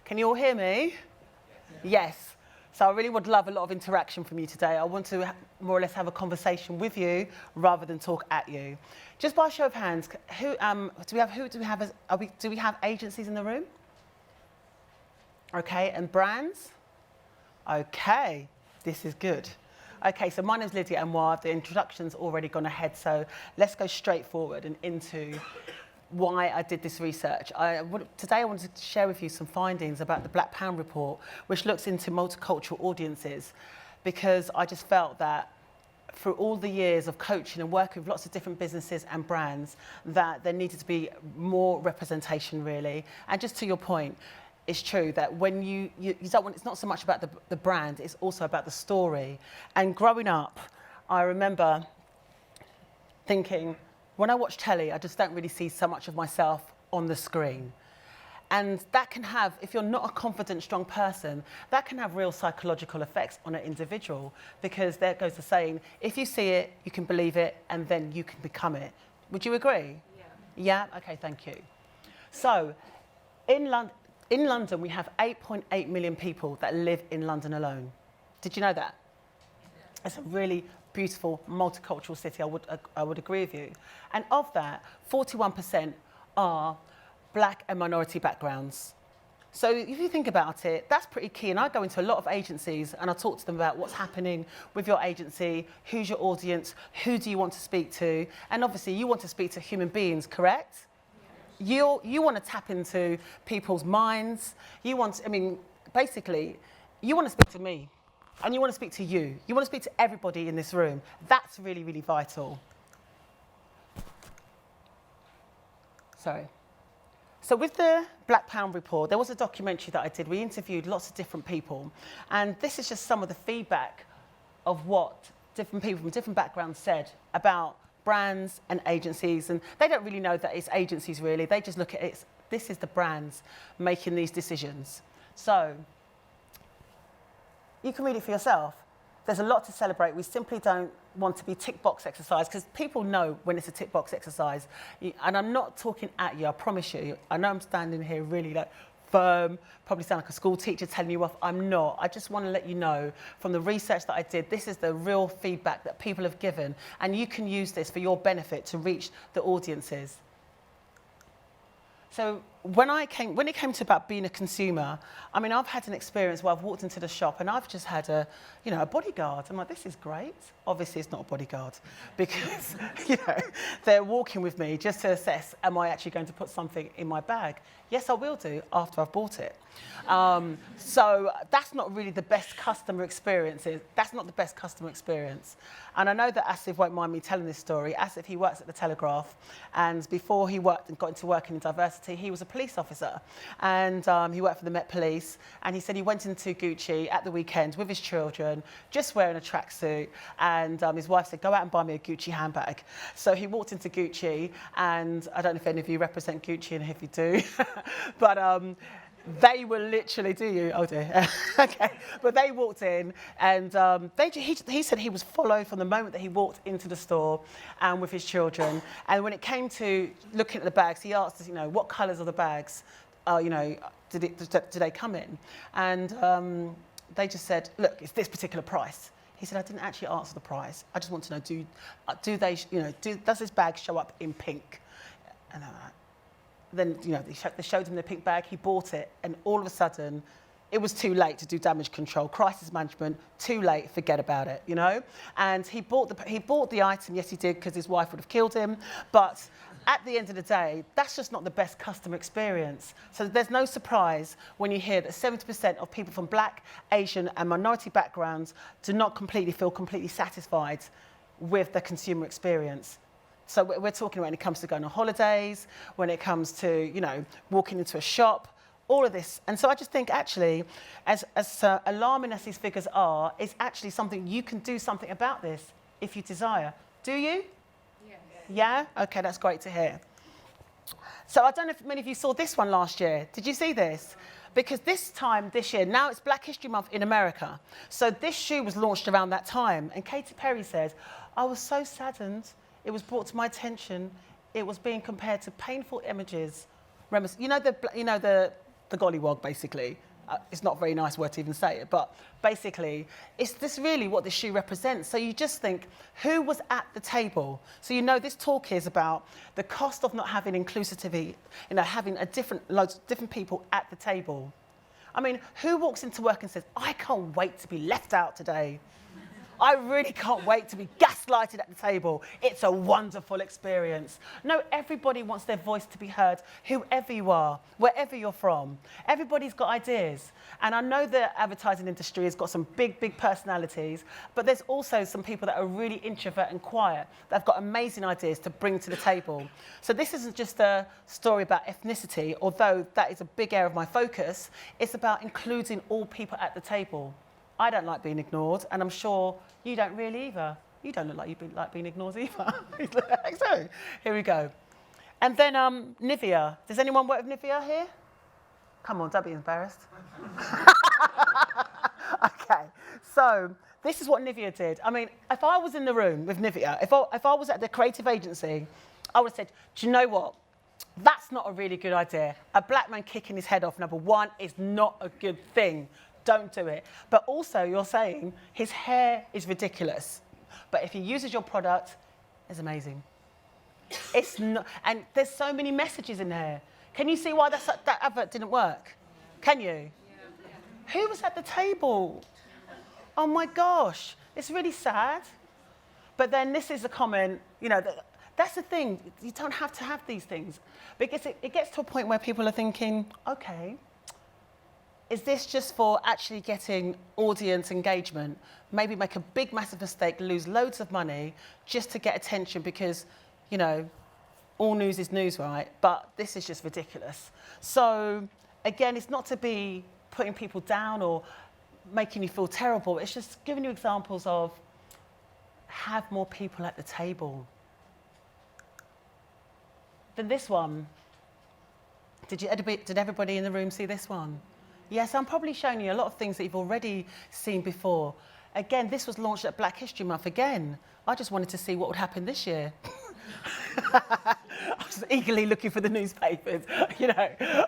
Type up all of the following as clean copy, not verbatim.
Can you all hear me? Yes. So I really would love a lot of interaction from you today. I want to more or less have a conversation with you rather than talk at you. Just by a show of hands, do we have agencies in the room? Okay, and brands? Okay, this is good. Okay, so my name's Lydia Anwar. The introduction's already gone ahead, so let's go straight forward and into why I did this research. Today I wanted to share with you some findings about the Black Pound report, which looks into multicultural audiences, because I just felt that through all the years of coaching and working with lots of different businesses and brands, that there needed to be more representation, really. And just to your point, it's true that when you don't want, it's not so much about the brand, it's also about the story. And growing up, I remember thinking, when I watch telly, I just don't really see so much of myself on the screen. And that can have, if you're not a confident, strong person, that can have real psychological effects on an individual, because there goes the saying, if you see it, you can believe it, and then you can become it. Would you agree? Yeah? Yeah? Okay, thank you. So, in London, we have 8.8 million people that live in London alone. Did you know that? It's a really beautiful, multicultural city, I would agree with you. And of that, 41% are Black and minority backgrounds. So if you think about it, that's pretty key. And I go into a lot of agencies and I talk to them about what's happening with your agency, who's your audience, who do you want to speak to? And obviously you want to speak to human beings, correct? Yes. You want to tap into people's minds. Basically, you want to speak to me. And you want to speak to you. You want to speak to everybody in this room. That's really, really vital. Sorry. So with the Black Pound report, there was a documentary that I did. We interviewed lots of different people. And this is just some of the feedback of what different people from different backgrounds said about brands and agencies. And they don't really know that it's agencies, really. They just look at it, this is the brands making these decisions. So you can read it for yourself. There's a lot to celebrate. We simply don't want to be tick box exercise, because people know when it's a tick box exercise. And I'm not talking at you, I promise you. I know I'm standing here really like firm, probably sound like a school teacher telling you off. I'm not. I just want to let you know from the research that I did, this is the real feedback that people have given. And you can use this for your benefit to reach the audiences. So when it came to about being a consumer, I mean, I've had an experience where I've walked into the shop and I've just had a bodyguard. I'm like, this is great. Obviously, it's not a bodyguard, because, they're walking with me just to assess, am I actually going to put something in my bag? Yes, I will do after I've bought it. So that's not really the best customer experience. That's not the best customer experience. And I know that Asif won't mind me telling this story. Asif, he works at the Telegraph, and before he got into working in diversity, he was a police officer, and he worked for the Met Police. And he said he went into Gucci at the weekend with his children, just wearing a tracksuit, and his wife said, go out and buy me a Gucci handbag. So he walked into Gucci, and I don't know if any of you represent Gucci, and if you do, but they were literally, do you? Oh dear. Okay. But they walked in, and he said he was followed from the moment that he walked into the store and with his children. And when it came to looking at the bags, he asked us, what colours are the bags? Do they come in? And they just said, look, it's this particular price. He said, I didn't actually answer the price. I just want to know, does this bag show up in pink? And then, they showed him the pink bag, he bought it, and all of a sudden, it was too late to do damage control, crisis management, too late, forget about it, And he bought the item, yes he did, because his wife would have killed him, but at the end of the day, that's just not the best customer experience. So there's no surprise when you hear that 70% of people from Black, Asian and minority backgrounds do not feel completely satisfied with the consumer experience. So we're talking when it comes to going on holidays, when it comes to, walking into a shop, all of this. And so I just think actually, as alarming as these figures are, it's actually something you can do something about this if you desire. Do you? Yes. Yeah? Okay, that's great to hear. So I don't know if many of you saw this one last year. Did you see this? Because this year, now it's Black History Month in America. So this shoe was launched around that time. And Katy Perry said, I was so saddened. It was brought to my attention. It was being compared to painful images. You know the the gollywog, basically. It's not a very nice word to even say it, but basically, it's this really what this shoe represents. So you just think, who was at the table? So you know this talk is about the cost of not having inclusivity, having loads of different people at the table. I mean, who walks into work and says, I can't wait to be left out today? I really can't wait to be gaslighted at the table. It's a wonderful experience. No, everybody wants their voice to be heard, whoever you are, wherever you're from. Everybody's got ideas. And I know the advertising industry has got some big, big personalities, but there's also some people that are really introvert and quiet that have got amazing ideas to bring to the table. So this isn't just a story about ethnicity, although that is a big area of my focus. It's about including all people at the table. I don't like being ignored, and I'm sure you don't really either. You don't look like you like being ignored either. So, here we go. And then Nivea. Does anyone work with Nivea here? Come on, don't be embarrassed. Okay, so this is what Nivea did. I mean, if I was in the room with Nivea, if I was at the creative agency, I would have said, do you know what? That's not a really good idea. A black man kicking his head off, number one, is not a good thing. Don't do it. But also, you're saying his hair is ridiculous. But if he uses your product, it's amazing. It's not, and there's so many messages in there. Can you see why that advert didn't work? Can you? Yeah. Who was at the table? Oh my gosh, it's really sad. But then this is a comment, that's the thing. You don't have to have these things. Because it gets to a point where people are thinking, okay, is this just for actually getting audience engagement? Maybe make a big, massive mistake, lose loads of money just to get attention because, all news is news, right? But this is just ridiculous. So, again, it's not to be putting people down or making you feel terrible. It's just giving you examples of have more people at the table. Then this one. Did everybody in the room see this one? Yes, I'm probably showing you a lot of things that you've already seen before. Again, this was launched at Black History Month again. I just wanted to see what would happen this year. I was eagerly looking for the newspapers,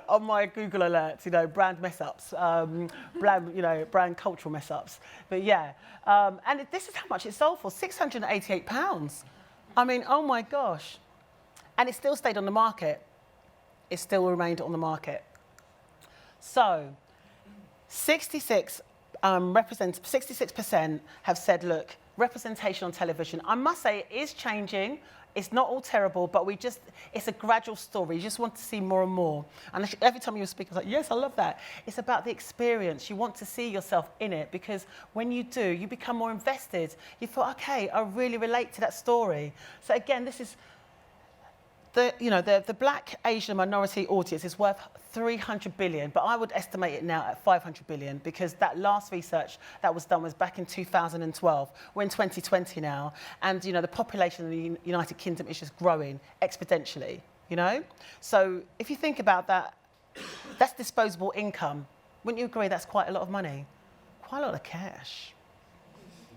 on my Google alerts, brand mess-ups, brand cultural mess-ups. But yeah, and this is how much it sold for, £688. I mean, oh my gosh. And it still stayed on the market. It still remained on the market. So, 66% have said, look, representation on television. I must say it is changing. It's not all terrible, but it's a gradual story. You just want to see more and more. And every time you speak, I was like, yes, I love that. It's about the experience. You want to see yourself in it because when you do, you become more invested. You thought, okay, I really relate to that story. So again, this is the black, Asian, minority audience is worth 300 billion, but I would estimate it now at 500 billion because that last research that was done was back in 2012. We're in 2020 now, and the population in the United Kingdom is just growing exponentially. So if you think about that, that's disposable income. Wouldn't you agree that's quite a lot of money? Quite a lot of cash.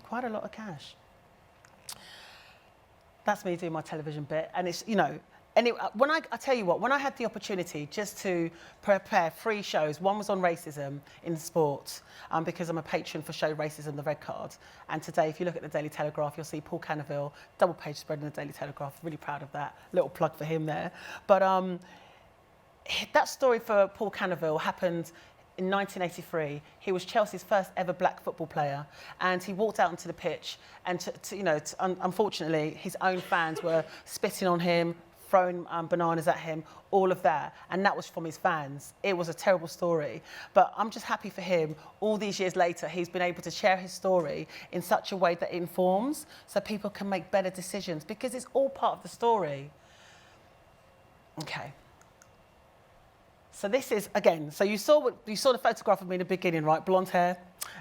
Quite a lot of cash. That's me doing my television bit, and it's Anyway, I tell you what, when I had the opportunity just to prepare 3 shows, one was on racism in sports, because I'm a patron for Show Racism, the Red Card. And today, if you look at the Daily Telegraph, you'll see Paul Canaville, double-page spread in the Daily Telegraph. Really proud of that. Little plug for him there. But that story for Paul Canaville happened in 1983. He was Chelsea's first ever black football player, and he walked out onto the pitch, and unfortunately, his own fans were spitting on him, throwing bananas at him, all of that. And that was from his fans. It was a terrible story. But I'm just happy for him. All these years later, he's been able to share his story in such a way that it informs so people can make better decisions because it's all part of the story. Okay. So this is, again, so you saw the photograph of me in the beginning, right? Blonde hair.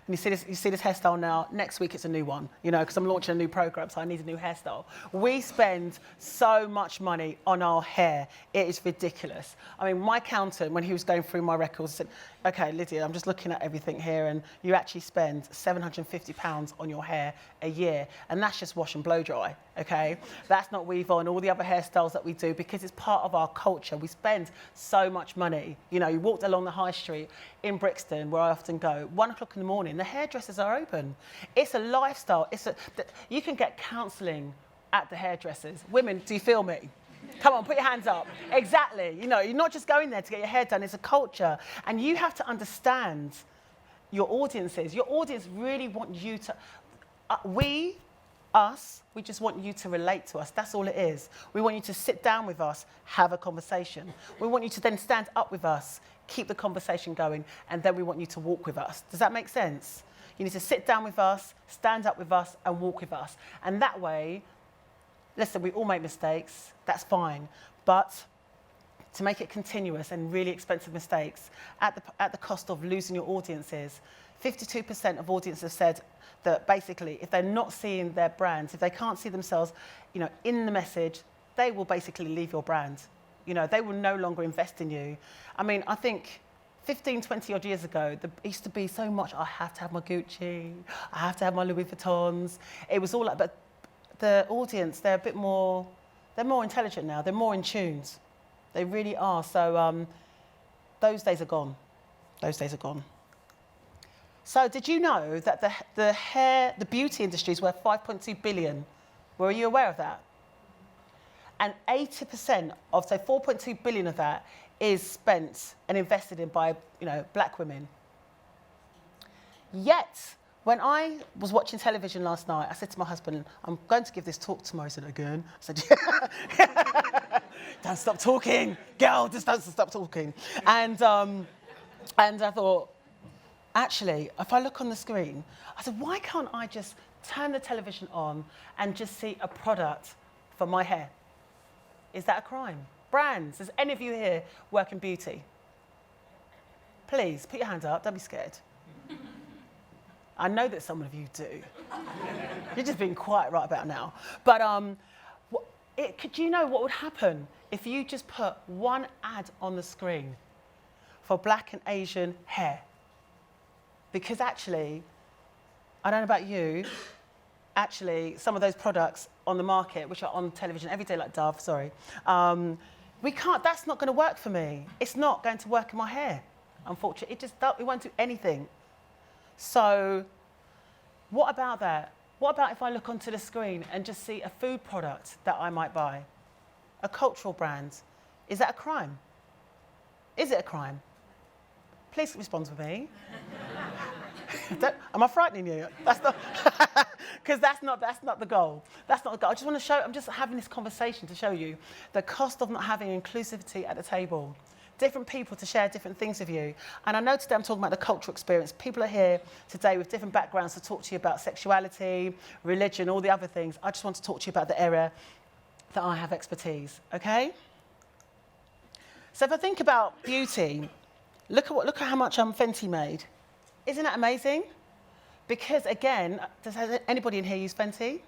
And you see this hairstyle now. Next week it's a new one, you know, because I'm launching a new program, so I need a new hairstyle. We spend so much money on our hair. It is ridiculous. I mean, my accountant, when he was going through my records, said, okay, Lydia, I'm just looking at everything here, and you actually spend £750 on your hair a year, and that's just wash and blow dry, okay? That's not weave on, all the other hairstyles that we do, because it's part of our culture. We spend so much money. You know, you walked along the high street in Brixton, where I often go, 1 o'clock in the morning, the hairdressers are open. It's a lifestyle. You can get counselling at the hairdressers. Women, do you feel me? Come on, put your hands up. Exactly. You know, you're not just going there to get your hair done. It's a culture. And you have to understand your audiences. Your audience really want you to... we just want you to relate to us. That's all it is. We want you to sit down with us, have a conversation. We want you to then stand up with us, keep the conversation going, and then we want you to walk with us. Does that make sense? You need to sit down with us, stand up with us, and walk with us. And that way, listen, we all make mistakes, that's fine. But to make it continuous and really expensive mistakes at the cost of losing your audiences, 52% of audiences have said that basically if they're not seeing their brands, if they can't see themselves, you know, in the message, they will basically leave your brand. You know, they will no longer invest in you. I mean, I think 15, 20 odd years ago, there used to be so much, I have to have my Gucci, I have to have my Louis Vuittons. It was all like, but the audience, they're a bit more, they're more intelligent now, they're more in tune. They really are. So those days are gone. Those days are gone. So did you know that the beauty industry is worth 5.2 billion? Were you aware of that? And 80% of, so 4.2 billion of that is spent and invested in by, you know, black women. Yet, when I was watching television last night, I said to my husband, I'm going to give this talk tomorrow. He said, again? I said, yeah. Don't stop talking. Girl, just don't stop talking. And I thought, actually, if I look on the screen, I said, why can't I just turn the television on and just see a product for my hair? Is that a crime? Brands, does any of you here work in beauty? Please, put your hand up, don't be scared. I know that some of you do. You're just being quiet right about now. But do you know what would happen if you just put one ad on the screen for black and Asian hair? Because actually, I don't know about you, actually, some of those products on the market, which are on television every day, like Dove, sorry, that's not going to work for me. It's not going to work in my hair, unfortunately. It won't do anything. So what about that? What about if I look onto the screen and just see a food product that I might buy? A cultural brand. Is that a crime? Is it a crime? Please respond to me. Am I frightening you? That's not, because that's not the goal. That's not the goal. I just want to show, I'm just having this conversation to show you the cost of not having inclusivity at the table. Different people to share different things with you. And I know today I'm talking about the cultural experience. People are here today with different backgrounds to talk to you about sexuality, religion, all the other things. I just want to talk to you about the area that I have expertise, okay? So if I think about beauty, look at how much Fenty made. Isn't that amazing? Because again, does anybody in here use Fenty?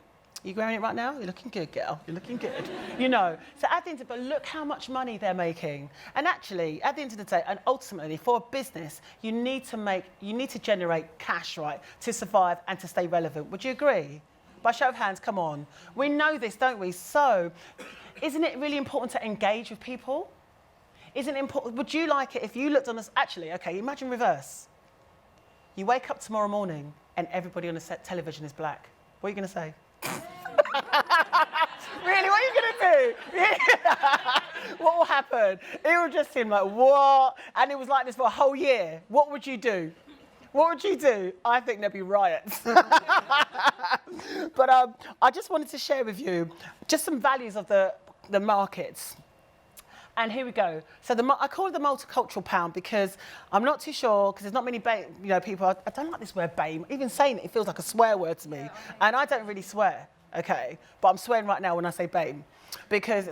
You wearing it right now? You're looking good, girl. You're looking good. You know. So at the end of it, look how much money they're making. And actually, at the end of the day, and ultimately, for a business, you need to generate cash, right, to survive and to stay relevant. Would you agree? By show of hands, come on. We know this, don't we? So, isn't it really important to engage with people? Isn't it important? Would you like it if you looked on this? Actually, okay, imagine reverse. You wake up tomorrow morning and everybody on the television is black. What are you going to say? Really, what are you going to do? What will happen? It will just seem like, what? And it was like this for a whole year. What would you do? What would you do? I think there'd be riots. But I just wanted to share with you just some values of the markets. And here we go. So I call it the multicultural pound because I'm not too sure, because there's not many people. I don't like this word BAME. Even saying it feels like a swear word to me. And I don't really swear, okay? But I'm swearing right now when I say BAME. Because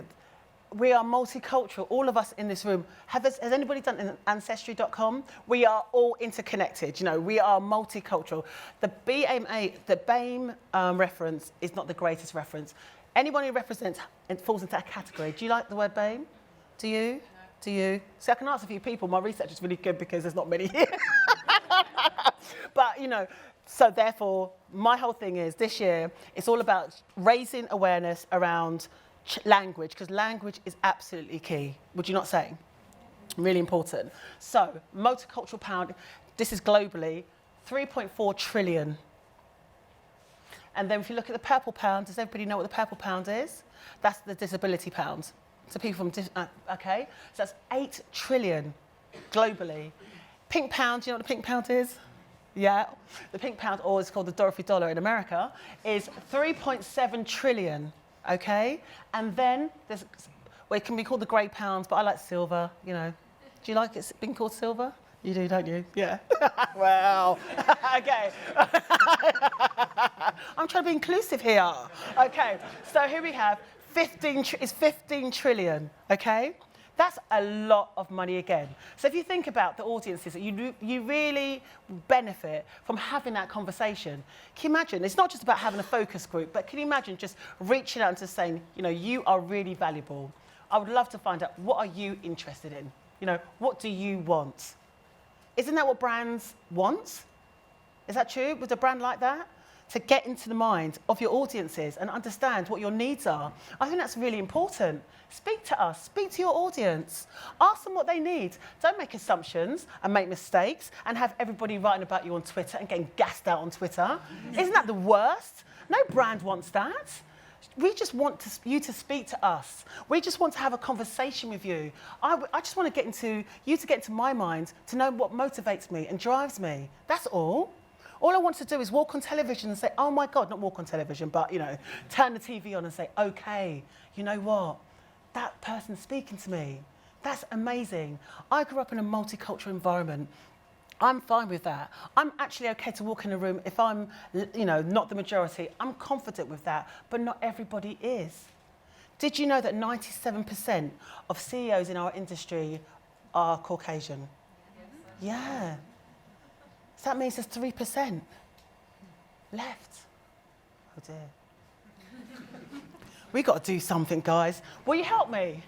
We are multicultural. All of us in this room. Has anybody done Ancestry.com? We are all interconnected. You know, we are multicultural. The BAME reference is not the greatest reference. Anyone who represents and falls into that category. Do you like the word BAME? Do you? No. Do you? So I can ask a few people. My research is really good because there's not many here. But, you know, so therefore, my whole thing is this year, it's all about raising awareness around language, because language is absolutely key. Would you not say? Really important. So, multicultural pound, this is globally 3.4 trillion. And then if you look at the purple pound, does everybody know what the purple pound is? That's the disability pound. So people from, okay? So that's 8 trillion globally. Pink pound, do you know what the pink pound is? Yeah. The pink pound, or it's called the Dorothy dollar in America, is 3.7 trillion, okay? And then there's, well, it can be called the grey pound, but I like silver, you know. Do you like it being called silver? You do, don't you? Yeah. Well, okay. I'm trying to be inclusive here. Okay, so here we have 15 trillion, okay? That's a lot of money again. So if you think about the audiences that you really benefit from having that conversation, can you imagine? It's not just about having a focus group, but can you imagine just reaching out and just saying, you know, you are really valuable. I would love to find out, what are you interested in? You know, what do you want? Isn't that what brands want? Is that true? Would a brand like that? To get into the mind of your audiences and understand what your needs are. I think that's really important. Speak to us, speak to your audience. Ask them what they need. Don't make assumptions and make mistakes and have everybody writing about you on Twitter and getting gassed out on Twitter. Isn't that the worst? No brand wants that. We just want you to speak to us. We just want to have a conversation with you. I just want to get into my mind, to know what motivates me and drives me. That's all. All I want to do is walk on television and say, oh my God, not walk on television, but, you know, turn the TV on and say, okay, you know what? That person's speaking to me. That's amazing. I grew up in a multicultural environment. I'm fine with that. I'm actually okay to walk in a room if I'm, you know, not the majority. I'm confident with that, but not everybody is. Did you know that 97% of CEOs in our industry are Caucasian? Yeah. So that means there's 3% left. Oh dear. We got to do something, guys. Will you help me?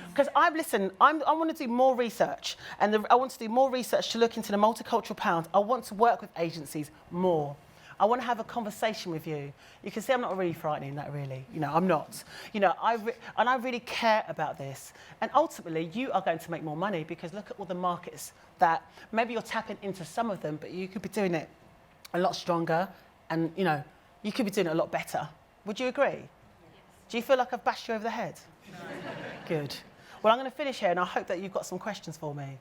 Because I want to do more research, and I want to do more research to look into the multicultural pound. I want to work with agencies more. I want to have a conversation with you. You can see I'm not really frightening that, really. You know, I'm not. You know, I really care about this. And ultimately, you are going to make more money, because look at all the markets that maybe you're tapping into some of them, but you could be doing it a lot stronger, and, you know, you could be doing it a lot better. Would you agree? Yes. Do you feel like I've bashed you over the head? No. Good. Well, I'm going to finish here, and I hope that you've got some questions for me.